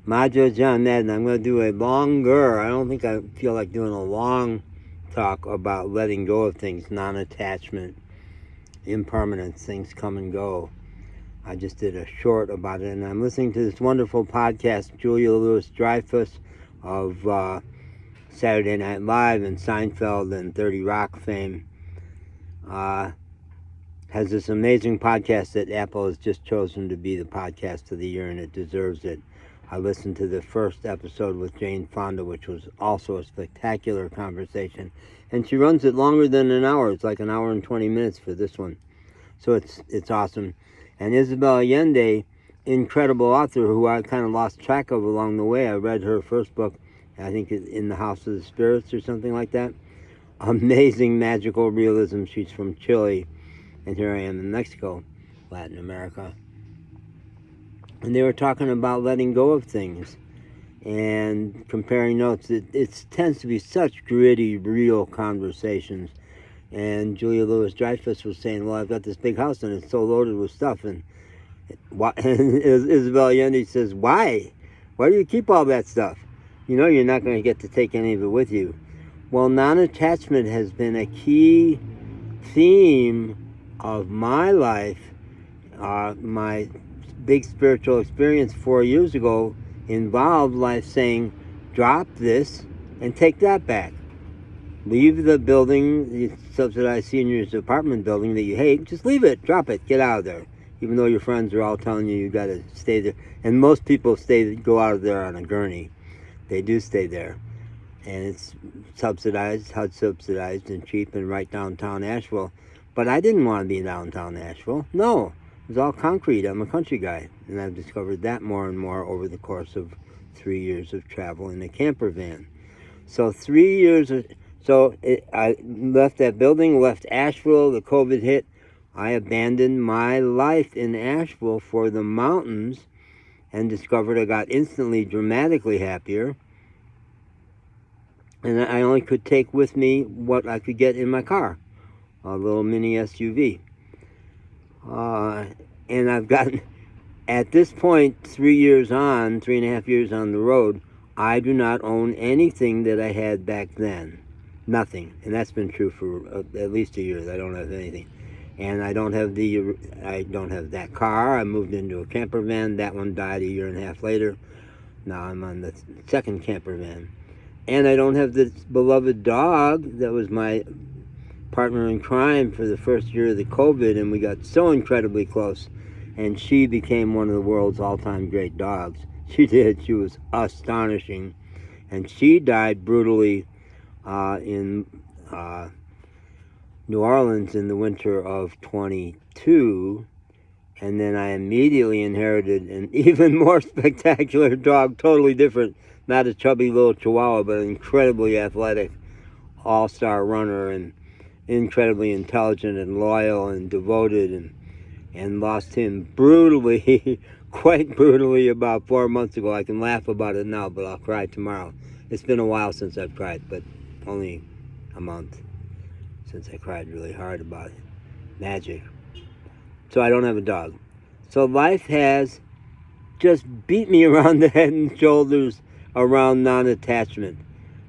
Majo John Madden. I'm going to do a longer, I don't think I feel like doing a long talk about letting go of things, non-attachment, impermanence, things come and go. I just did a short about it, and I'm listening to this wonderful podcast, Julia Louis-Dreyfus of Saturday Night Live and Seinfeld and 30 Rock fame. Has this amazing podcast that Apple has just chosen to be the podcast of the year, and it deserves it. I listened to the first episode with Jane Fonda, which was also a spectacular conversation. And she runs it longer than an hour. It's like an hour and 20 minutes for this one. So it's awesome. And Isabel Allende, incredible author who I kind of lost track of along the way. I read her first book, I think In the House of the Spirits or something like that. Amazing magical realism. She's from Chile. And here I am in Mexico, Latin America. And they were talking about letting go of things and comparing notes. It tends to be such gritty, real conversations. And Julia Louis-Dreyfus was saying, well, I've got this big house and it's so loaded with stuff. And Isabel Allende says, why? Why do you keep all that stuff? You know you're not going to get to take any of it with you. Well, non-attachment has been a key theme of my life. My big spiritual experience 4 years ago involved life saying, drop this and take that back. Leave the building, the subsidized seniors apartment building that you hate, just leave it, drop it, get out of there. Even though your friends are all telling you got to stay there. And most people go out of there on a gurney. They do stay there. And it's subsidized, HUD subsidized and cheap and right downtown Asheville. But I didn't want to be downtown Asheville. No, it was all concrete. I'm a country guy. And I've discovered that more and more over the course of 3 years of travel in a camper van. So 3 years, I left that building, left Asheville, the COVID hit. I abandoned my life in Asheville for the mountains and discovered I got instantly dramatically happier. And I only could take with me what I could get in my car. A little mini SUV. And I've gotten, at this point, 3.5 years on the road, I do not own anything that I had back then. Nothing. And that's been true for at least a year. I don't have anything. And I don't have that car. I moved into a camper van. That one died 1.5 years later. Now I'm on the second camper van. And I don't have this beloved dog that was my partner in crime for the first year of the COVID, and we got so incredibly close. And she became one of the world's all-time great dogs. She did. She was astonishing. And she died brutally in New Orleans in the winter of 22. And then I immediately inherited an even more spectacular dog, totally different. Not a chubby little chihuahua, but an incredibly athletic all-star runner and incredibly intelligent and loyal and devoted, and lost him brutally, quite brutally about 4 months ago. I can laugh about it now, but I'll cry tomorrow. It's been a while since I've cried, but only a month since I cried really hard about it. Magic. So I don't have a dog. So life has just beat me around the head and shoulders around non-attachment.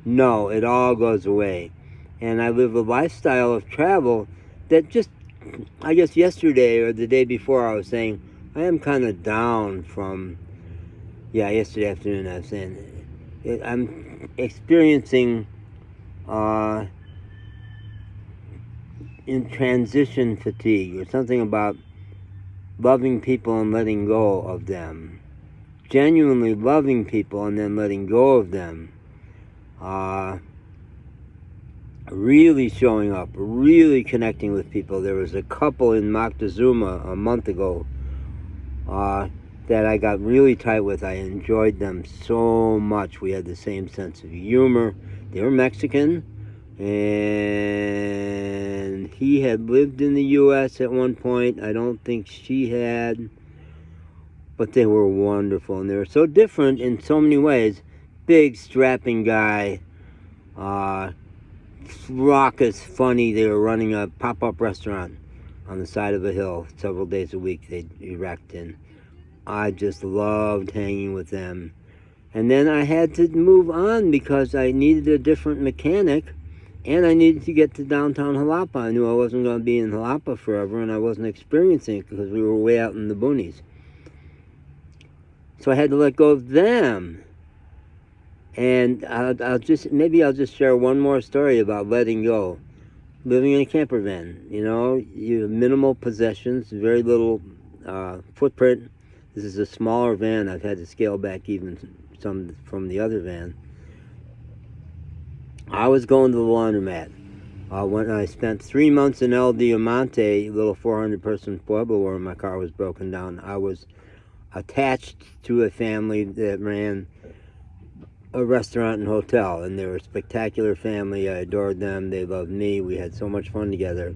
No, it all goes away. And I live a lifestyle of travel that just, I guess yesterday or the day before I was saying, I am kind of down from, yesterday afternoon I was saying, I'm experiencing in transition fatigue, or something about loving people and letting go of them. Genuinely loving people and then letting go of them. Really showing up, really connecting with people. There was a couple in Moctezuma a month ago that I got really tight with. I enjoyed them so much. We had the same sense of humor. They were Mexican, and he had lived in the U.S. at one point. I don't think she had, but they were wonderful, and they were so different in so many ways. Big, strapping guy, raucous, funny. They were running a pop-up restaurant on the side of a hill several days a week they'd erect, and I just loved hanging with them. And then I had to move on because I needed a different mechanic, and I needed to get to downtown Jalapa. I knew I wasn't going to be in Jalapa forever, and I wasn't experiencing it because we were way out in the boonies. So I had to let go of them. And I'll just share one more story about letting go. Living in a camper van, you have minimal possessions, very little footprint. This is a smaller van. I've had to scale back even some from the other van. I was going to the laundromat when I spent 3 months in El Diamante, a little 400-person pueblo where my car was broken down. I was attached to a family that ran a restaurant and hotel, and they were a spectacular family. I adored them. They loved me. We had so much fun together.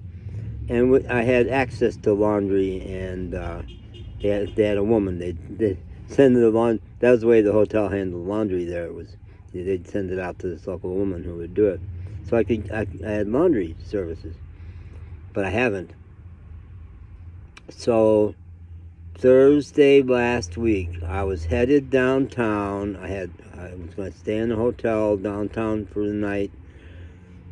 And I had access to laundry, and they had a woman. They'd send the laundry. That was the way the hotel handled laundry there. They'd send it out to this local woman who would do it. So I had laundry services, but I haven't. So Thursday last week, I was headed downtown. I was going to stay in a hotel downtown for the night.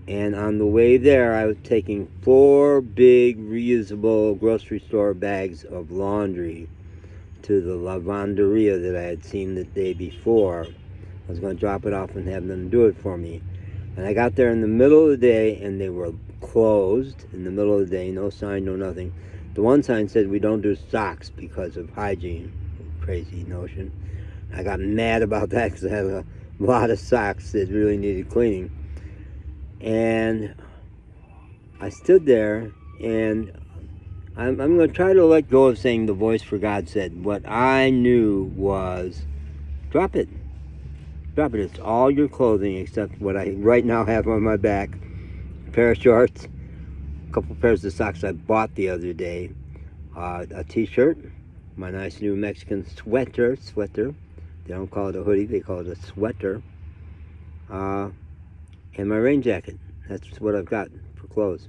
And on the way there, I was taking 4 big reusable grocery store bags of laundry to the lavanderia that I had seen the day before. I was going to drop it off and have them do it for me. And I got there in the middle of the day, and they were closed in the middle of the day. No sign, no nothing. The one sign said, "We don't do socks because of hygiene." Crazy notion. I got mad about that because I had a lot of socks that really needed cleaning. And I stood there, and I'm going to try to let go of saying the voice for God said. What I knew was, drop it. Drop it. It's all your clothing except what I right now have on my back. A pair of shorts, a couple pairs of socks I bought the other day, a t-shirt, my nice new Mexican sweater. They don't call it a hoodie, they call it a sweater. And my rain jacket. That's what I've got for clothes.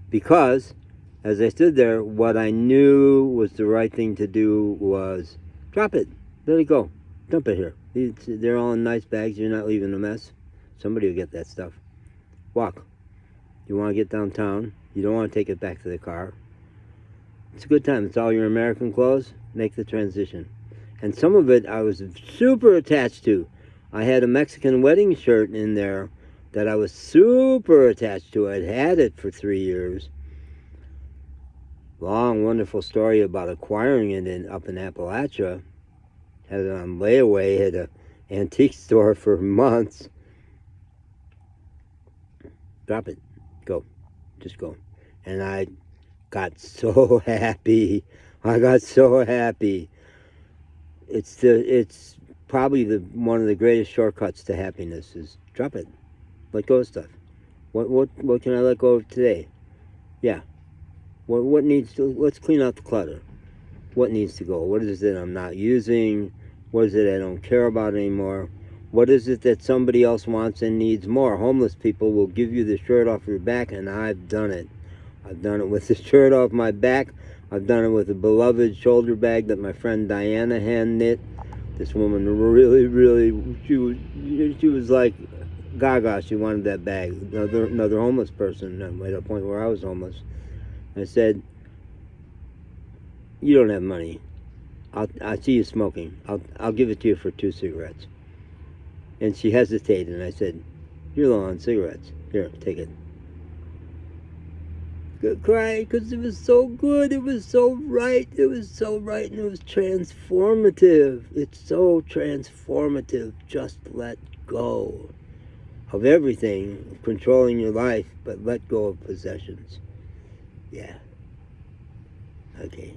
Because, as I stood there, what I knew was the right thing to do was drop it. Let it go. Dump it here. They're all in nice bags. You're not leaving a mess. Somebody will get that stuff. Walk. You want to get downtown. You don't want to take it back to the car. It's a good time. It's all your American clothes. Make the transition. And some of it I was super attached to. I had a Mexican wedding shirt in there that I was super attached to. I'd had it for 3 years. Long, wonderful story about acquiring it up in Appalachia. Had it on layaway at an antique store for months. Drop it. Go. Just go. And I got so happy. I got so happy. It's probably one of the greatest shortcuts to happiness is drop it. Let go of stuff. What can I let go of today? Yeah. What needs to, let's clean out the clutter. What needs to go? What is it I'm not using? What is it I don't care about anymore? What is it that somebody else wants and needs more? Homeless people will give you the shirt off your back, and I've done it. I've done it with the shirt off my back. I've done it with a beloved shoulder bag that my friend Diana hand knit. This woman really, she was like gaga. She wanted that bag. Another homeless person at a point where I was homeless. I said, "You don't have money. I see you smoking. I'll give it to you for 2 cigarettes." And she hesitated, and I said, "You're low on cigarettes. Here, take it." Cry because it was so good. It was so right. It was so right, and it was transformative. It's so transformative. Just let go of everything, of controlling your life, but let go of possessions. Yeah. Okay.